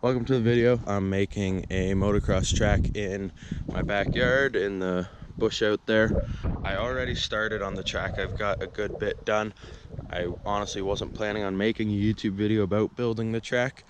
Welcome to the video. I'm making a motocross track in my backyard in the bush out there. I already started on the track. I've got a good bit done. I honestly wasn't planning on making a YouTube video about building the track.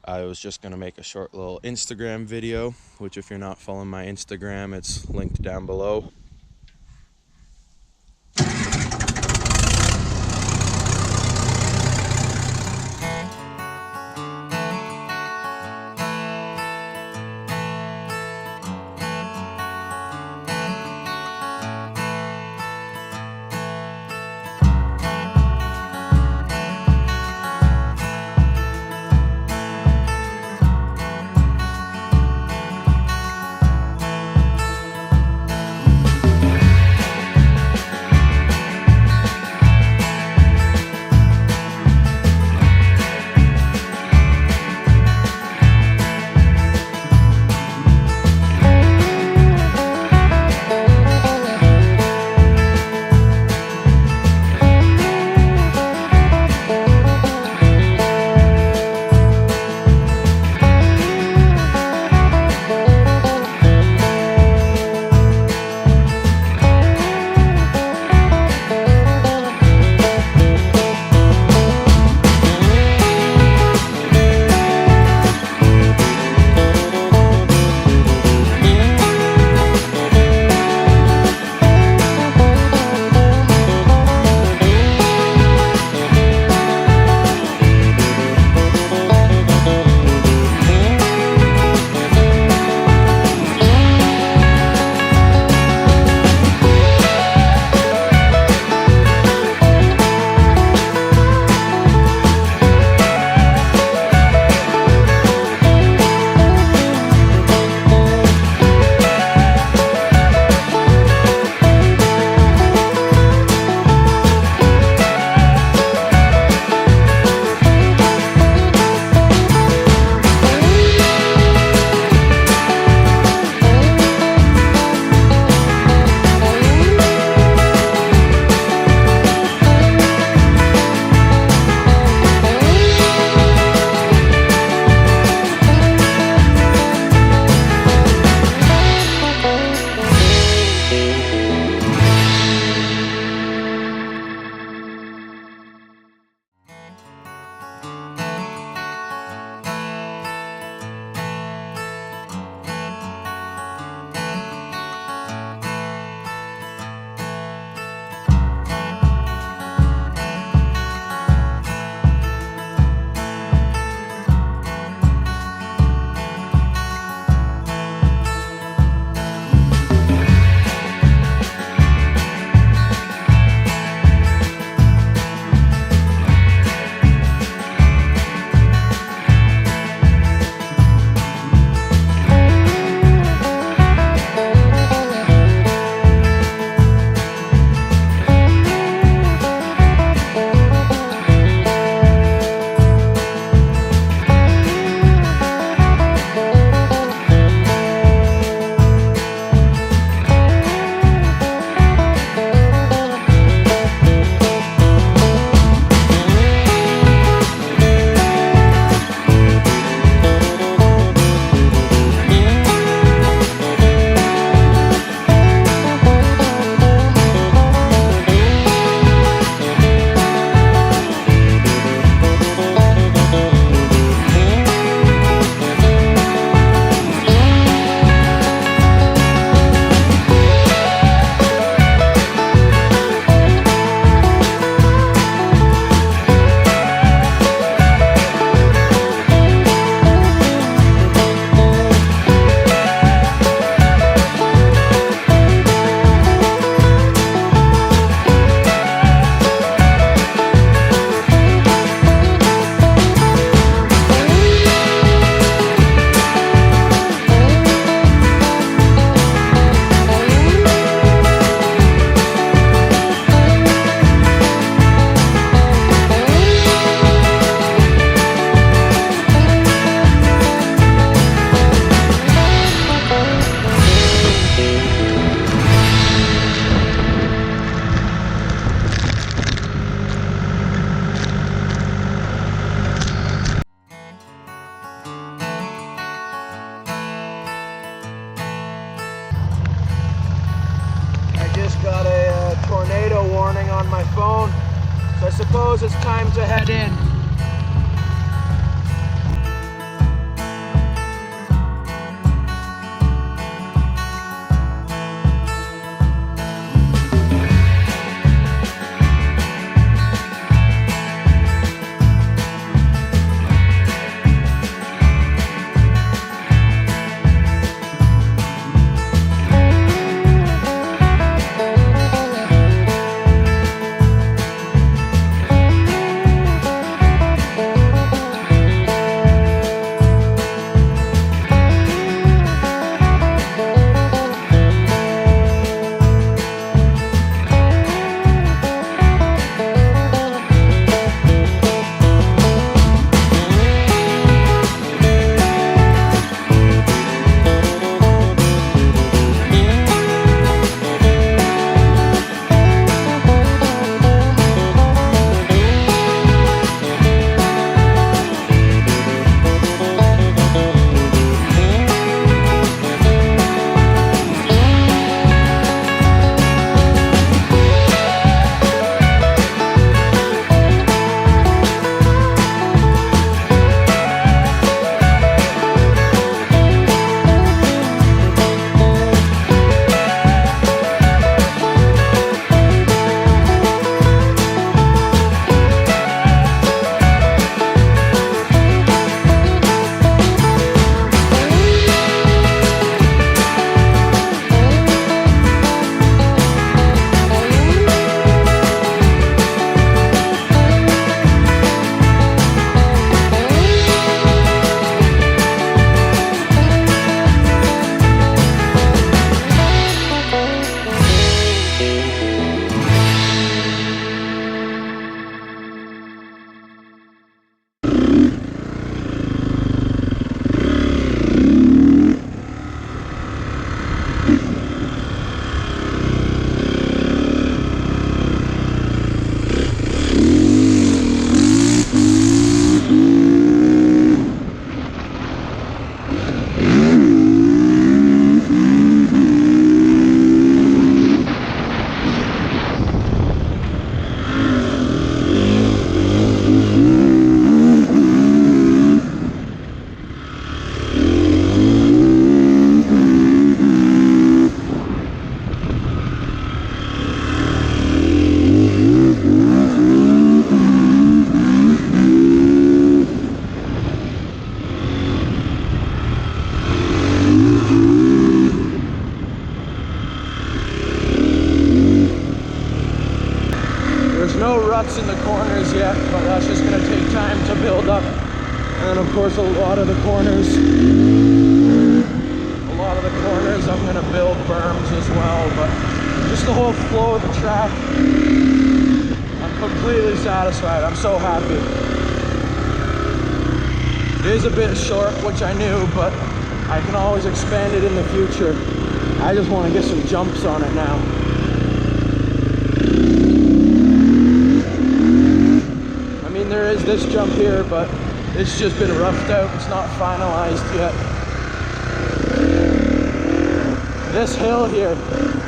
I was just going to make a short little Instagram video, which if you're not following my Instagram, it's linked down below. suppose it's time to head in. In the corners yet, but that's just going to take time to build up. And of course a lot of the corners I'm going to build berms as well, but just the whole flow of the track, I'm completely satisfied. I'm so happy. It is a bit short, which I knew, but I can always expand it in the future. I just want to get some jumps on it now. There is this jump here, but it's just been roughed out. It's not finalized yet. This hill here,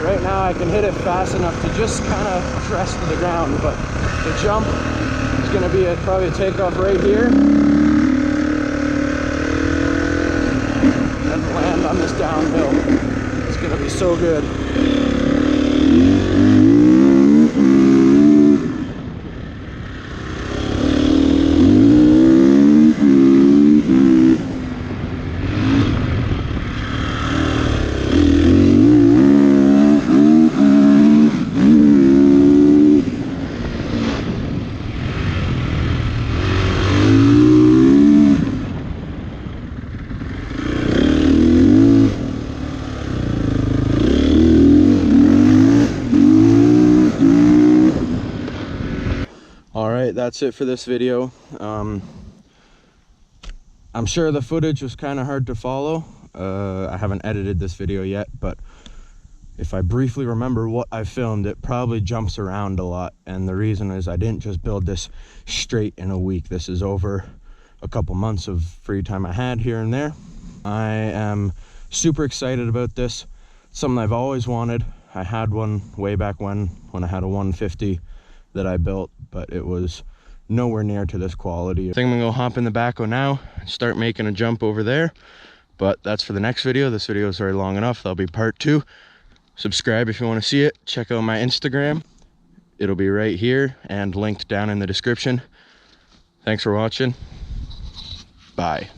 right now I can hit it fast enough to just kind of press to the ground, but the jump is going to be probably a takeoff right here and land on this downhill. It's going to be so good. That's it for this video. I'm sure the footage was kind of hard to follow. I haven't edited this video yet, but if I briefly remember what I filmed, it probably jumps around a lot, and the reason is I didn't just build this straight in a week. This is over a couple months of free time I had here and there. I am super excited about this. It's something I've always wanted. I had one way back when I had a 150 that I built, but it was nowhere near to this quality. I think I'm gonna go hop in the backhoe now and start making a jump over there, but that's for the next video. This video is already long enough. That'll be part 2. Subscribe if you want to see it. Check out my Instagram. It'll be right here and linked down in the description. Thanks for watching. Bye.